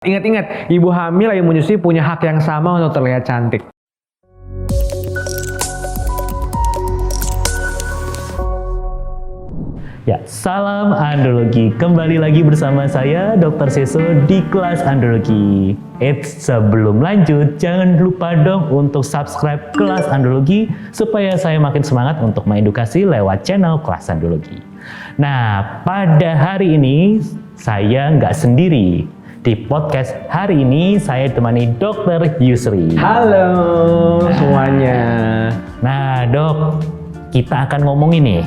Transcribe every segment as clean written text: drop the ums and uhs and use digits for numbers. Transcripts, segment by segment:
Ingat-ingat, ibu hamil yang menyusui punya hak yang sama untuk terlihat cantik. Ya, salam andrologi. Kembali lagi bersama saya Dr. Seso di kelas andrologi. Sebelum lanjut, jangan lupa dong untuk subscribe kelas andrologi supaya saya makin semangat untuk mengedukasi lewat channel kelas andrologi. Nah, pada hari ini saya nggak sendiri. Di podcast hari ini saya temani Dr. Yusri. Halo semuanya. Nah dok, kita akan ngomongin nih.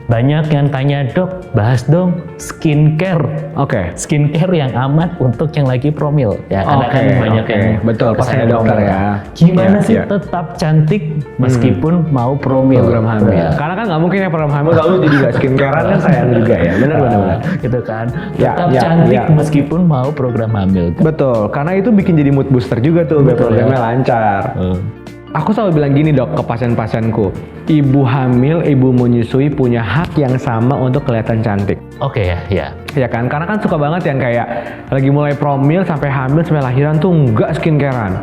Banyak yang tanya, dok, bahas dong skincare. Oke. Skincare yang aman untuk yang lagi promil. Ya, karena kan banyak yang betul, pasti ada dokter ya. Gimana sih tetap cantik meskipun mau promil? Program hamil. Ya. Karena kan nggak mungkin ya program hamil kalau jadi nggak skincarean kan sayang juga ya. Benar. Gitu kan. Tetap cantik meskipun mau program hamil. Betul, karena itu bikin jadi mood booster juga tuh biar programnya lancar. Aku selalu bilang gini dok ke pasien-pasienku, ibu hamil, ibu menyusui punya hak yang sama untuk kelihatan cantik. Oke ya. Ya kan, karena kan suka banget yang kayak lagi mulai promil sampai hamil sampai lahiran tuh nggak skincarean.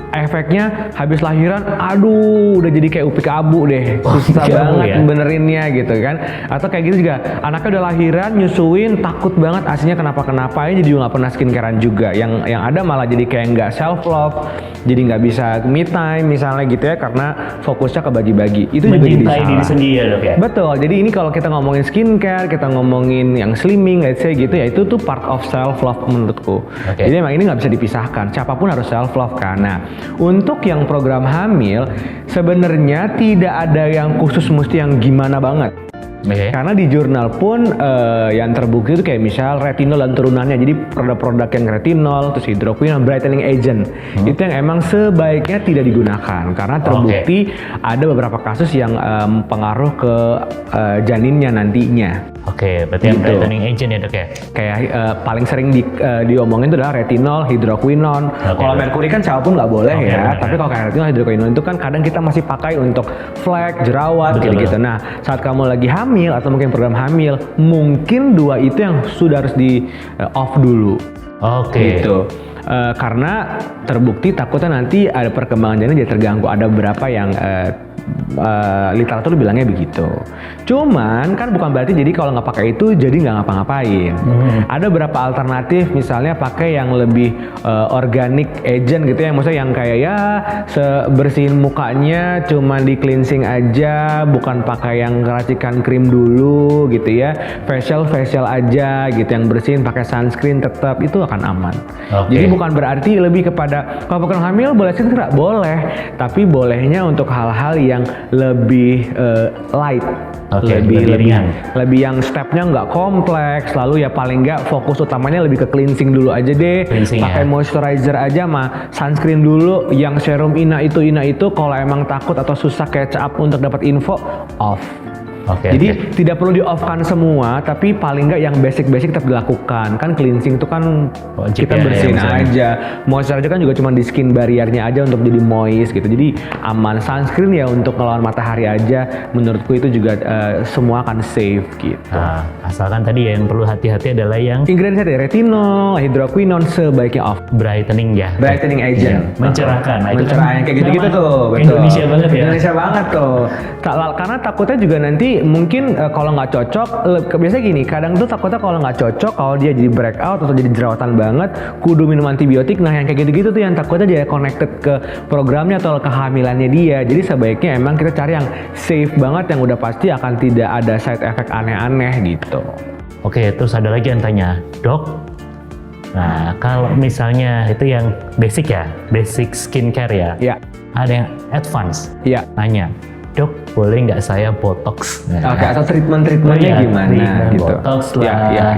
Efeknya habis lahiran, aduh udah jadi kayak upik abu deh, susah banget benerinnya gitu kan. Atau kayak gitu juga, anaknya udah lahiran, nyusuin, takut banget aslinya kenapa-kenapain, jadi nggak pernah skincarean juga. Yang ada malah jadi kayak nggak self love, jadi nggak bisa me time misalnya gitu ya, karena fokusnya ke bagi-bagi. Itu juga jadi salah. Diri sendiri ya dok ya. Betul. Jadi ini kalau kita ngomongin skincare, kita ngomongin yang slimming, let's say gitu ya, itu tuh part of self love menurutku. Jadi emang ini nggak bisa dipisahkan. Siapapun harus self love kan. Nah, untuk yang program hamil sebenarnya tidak ada yang khusus mesti yang gimana banget. Karena di jurnal pun yang terbukti itu kayak misal retinol dan turunannya. Jadi produk-produk yang retinol, terus hidroquinone, brightening agent itu yang emang sebaiknya tidak digunakan karena terbukti ada beberapa kasus yang pengaruh ke janinnya nantinya. Oke, berarti yang brightening agent ya dok ya? Kayak paling sering diomongin itu adalah retinol, hidroquinone. Kalau merkuri kan siapapun nggak boleh ya. Tapi kalau kayak retinol, hidroquinone itu kan kadang kita masih pakai untuk flek, jerawat, gitu-gitu. Nah, saat kamu lagi hamil atau mungkin program hamil, mungkin dua itu yang sudah harus di off dulu. Gitu. Karena terbukti takutnya nanti ada perkembangan janin jadi terganggu. Ada beberapa yang literatur bilangnya begitu. Cuman kan bukan berarti jadi kalau nggak pakai itu jadi nggak ngapa-ngapain. Ada beberapa alternatif, misalnya pakai yang lebih organic agent gitu ya, maksudnya yang kayak ya bersihin mukanya cuman di cleansing aja, bukan pakai yang racikan krim dulu gitu ya. Facial aja gitu, yang bersihin pakai sunscreen tetap itu akan aman. Jadi bukan berarti lebih kepada kalau program hamil boleh sih nggak boleh, tapi bolehnya untuk hal-hal yang lebih light, lebih yang stepnya nggak kompleks, lalu ya paling nggak fokus utamanya lebih ke cleansing dulu aja deh, pakai moisturizer aja mah, sunscreen dulu, yang serum ina itu kalau emang takut atau susah catch up untuk dapat info off. Jadi tidak perlu di-off-kan semua, tapi paling nggak yang basic tetap dilakukan. Kan cleansing itu kan kita bersihin aja. Moisturizer kan juga cuma di skin barriernya aja untuk jadi moist gitu. Jadi aman. Sunscreen ya untuk ngelawan matahari aja. Menurutku itu juga semua akan safe gitu. Nah, asalkan tadi ya yang perlu hati-hati adalah yang ingredients tadi retinol, hidroquinone sebaiknya off. Brightening ya. Brightening agent. Mencerahkan. Mencerahkan kayak gitu-gitu tuh. Betul. Indonesia banget ya. Indonesia banget tuh. Karena takutnya juga nanti mungkin kalau nggak cocok, biasanya gini, kadang tuh takutnya kalau nggak cocok, kalau dia jadi breakout atau jadi jerawatan banget, kudu minum antibiotik. Nah yang kayak gitu-gitu tuh yang takutnya dia connected ke programnya atau kehamilannya dia. Jadi sebaiknya emang kita cari yang safe banget, yang udah pasti akan tidak ada side effect aneh-aneh gitu. Oke, terus ada lagi yang tanya, dok, nah kalau misalnya itu yang basic ya, basic skincare ya, ada yang advance, nanya, dok, boleh nggak saya botox? Atau treatmentnya gimana gitu? Botox lah,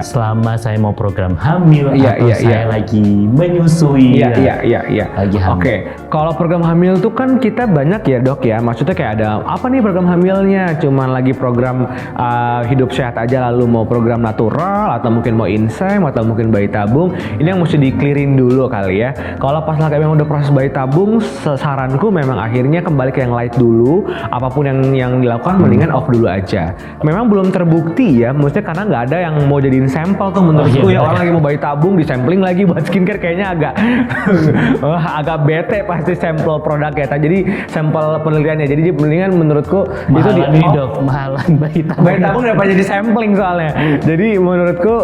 selama saya mau program hamil atau saya lagi menyusui. Lagi hamil. Kalau program hamil tuh kan kita banyak ya dok ya, maksudnya kayak ada apa nih program hamilnya? Cuman lagi program hidup sehat aja, lalu mau program natural atau mungkin mau insem atau mungkin bayi tabung. Ini yang mesti di-clearin dulu kali ya. Kalau pas lagi memang udah proses bayi tabung, saranku memang akhirnya kembali ke yang light dulu. dulu, apapun yang dilakukan mendingan off dulu aja. Memang belum terbukti ya, maksudnya karena nggak ada yang mau jadiin sampel tuh menurutku ya, orang lagi mau bayi tabung di sampling lagi buat skincare kayaknya agak agak bete pasti sampel produknya. Jadi sampel penelitiannya. Jadi mendingan menurutku itu mahalan bayi tabung. Bayi tabung dapat jadi sampling soalnya. Jadi menurutku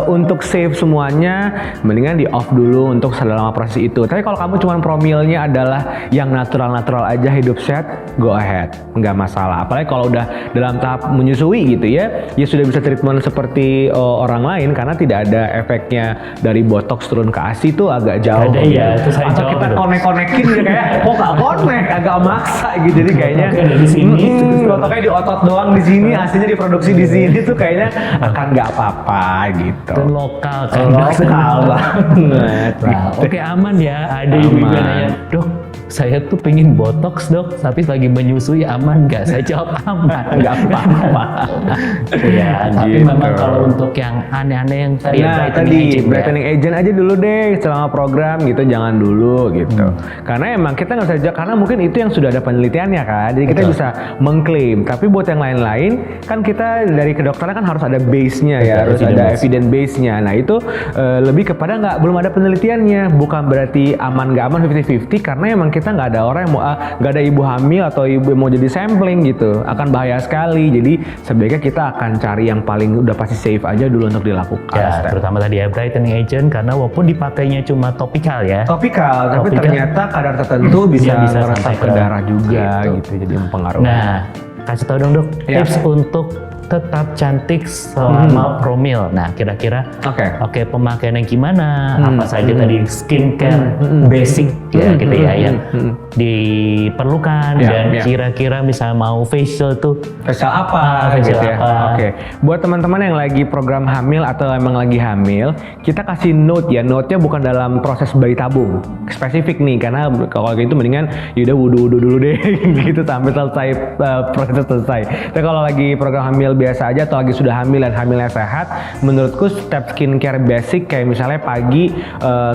untuk save semuanya mendingan di off dulu untuk selama proses itu. Tapi kalau kamu cuma promilnya adalah yang natural aja, hidup sehat, go ahead, nggak masalah. Apalagi kalau udah dalam tahap menyusui gitu ya sudah bisa treatment seperti orang lain karena tidak ada efeknya dari botox turun ke ASI tuh agak jauh. Ada, gitu. itu saya atau kita konek-konekin gitu kayak kok nggak konek, agak maksa gitu. Jadi kayaknya di sini, botoknya di otot doang di sini, ASInya diproduksi di sini tuh kayaknya akan nggak apa-apa gitu. Itu lokal kan. Lokal banget. Nah, oke, aman ya. Ada ibu nanya, dok, saya tuh pengen botox dok, tapi lagi menyusui, aman nggak? Saya jawab aman, nggak apa-apa. Ya, tapi Gitu. memang kalau untuk yang aneh-aneh yang tadi, brightening agent aja dulu deh selama program gitu, jangan dulu gitu. Karena emang kita nggak bisa, karena mungkin itu yang sudah ada penelitiannya kan, jadi kita bisa mengklaim. Tapi buat yang lain-lain kan kita dari kedokteran kan harus ada base-nya ya, harus ada evidence base-nya. Nah itu lebih kepada belum ada penelitiannya, bukan berarti aman nggak aman 50-50, karena emang kita nggak ada orang yang mau nggak ada ibu hamil atau ibu yang mau jadi sampling gitu, akan bahaya sekali. Jadi sebaiknya kita akan cari yang paling udah pasti safe aja dulu untuk dilakukan. Ya, terutama tadi ya brightening agent, karena walaupun dipakainya cuma topikal ya. Topikal, tapi ternyata kadar tertentu bisa ngerasap ke darah juga gitu, jadi mempengaruhi. Nah, kasih tau dong dok, tips untuk tetap cantik selama promil. Nah, kira-kira oke, pemakaian yang gimana? Apa saja tadi skincare basic ya gitu ya yang diperlukan, dan kira-kira misalnya mau facial tuh facial apa gitu ya. Oke. Buat teman-teman yang lagi program hamil atau emang lagi hamil, kita kasih note ya. Note-nya bukan dalam proses bayi tabung. Spesifik nih, karena kalau gitu mendingan yaudah wudu dulu deh gitu sampai selesai proses selesai. Tapi kalau lagi program hamil biasa aja atau lagi sudah hamil dan hamilnya sehat, menurutku step skincare basic kayak misalnya pagi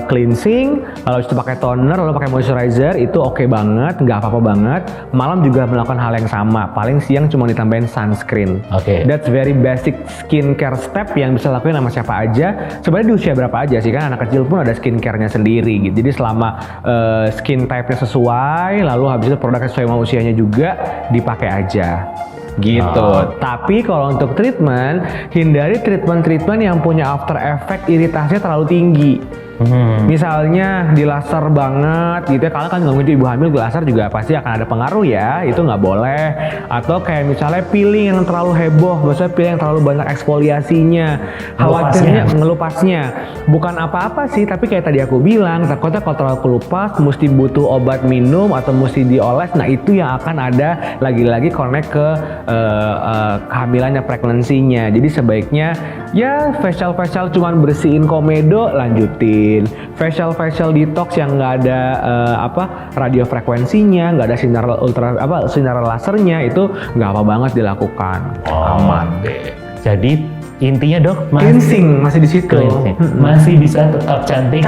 cleansing, lalu itu pakai toner, lalu pakai moisturizer, itu oke banget, nggak apa-apa banget. Malam juga melakukan hal yang sama, paling siang cuma ditambahin sunscreen. That's very basic skincare step yang bisa lakuin sama siapa aja. Sebenarnya di usia berapa aja sih, kan anak kecil pun ada skincare-nya sendiri gitu. Jadi selama skin type-nya sesuai, lalu habis itu produknya sesuai sama usianya juga, dipakai aja. Gitu. Tapi kalau untuk treatment, hindari treatment yang punya after effect iritasinya terlalu tinggi. Misalnya di laser banget gitu ya, kalau kan ngomongin ibu hamil di laser juga pasti akan ada pengaruh ya, itu nggak boleh. Atau kayak misalnya peeling yang terlalu heboh, maksudnya peeling yang terlalu banyak eksfoliasinya, khawatirnya ngelupasnya. Bukan apa-apa sih, tapi kayak tadi aku bilang, takutnya kalau terlalu kelupas mesti butuh obat minum atau mesti dioles. Nah itu yang akan ada lagi-lagi connect ke kehamilannya, pregnancy-nya. Jadi sebaiknya ya facial cuman bersihin komedo, lanjutin. Facial detox yang nggak ada radiofrekuensinya, nggak ada sinar lasernya, itu nggak apa banget dilakukan. Aman deh. Jadi intinya dok, cleansing masih di situ, masih bisa tetap cantik,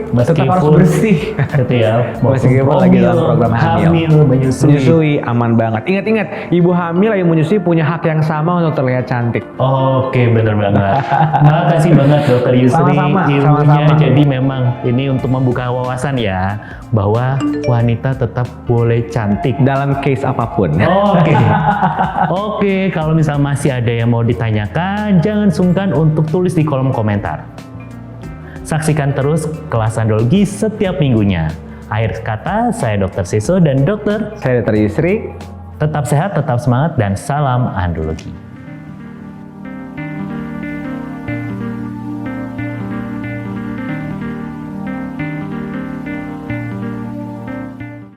tetap harus bersih, gitu ya. Meskipun lagi dalam program hamil, menyusui, aman banget. Ingat, ibu hamil yang menyusui punya hak yang sama untuk terlihat cantik. Oke, bener banget. Makasih banget dokter Yusri, ilmunya. Jadi memang ini untuk membuka wawasan ya, bahwa wanita tetap boleh cantik dalam case apapun. Oke, kalau misalnya masih ada yang mau ditanyakan, jangan sungkan untuk tulis di kolom komentar. Saksikan terus Kelas Andrologi setiap minggunya. Akhir kata, saya Dr. Seso dan saya Dr. Yusri. Tetap sehat, tetap semangat, dan salam andrologi.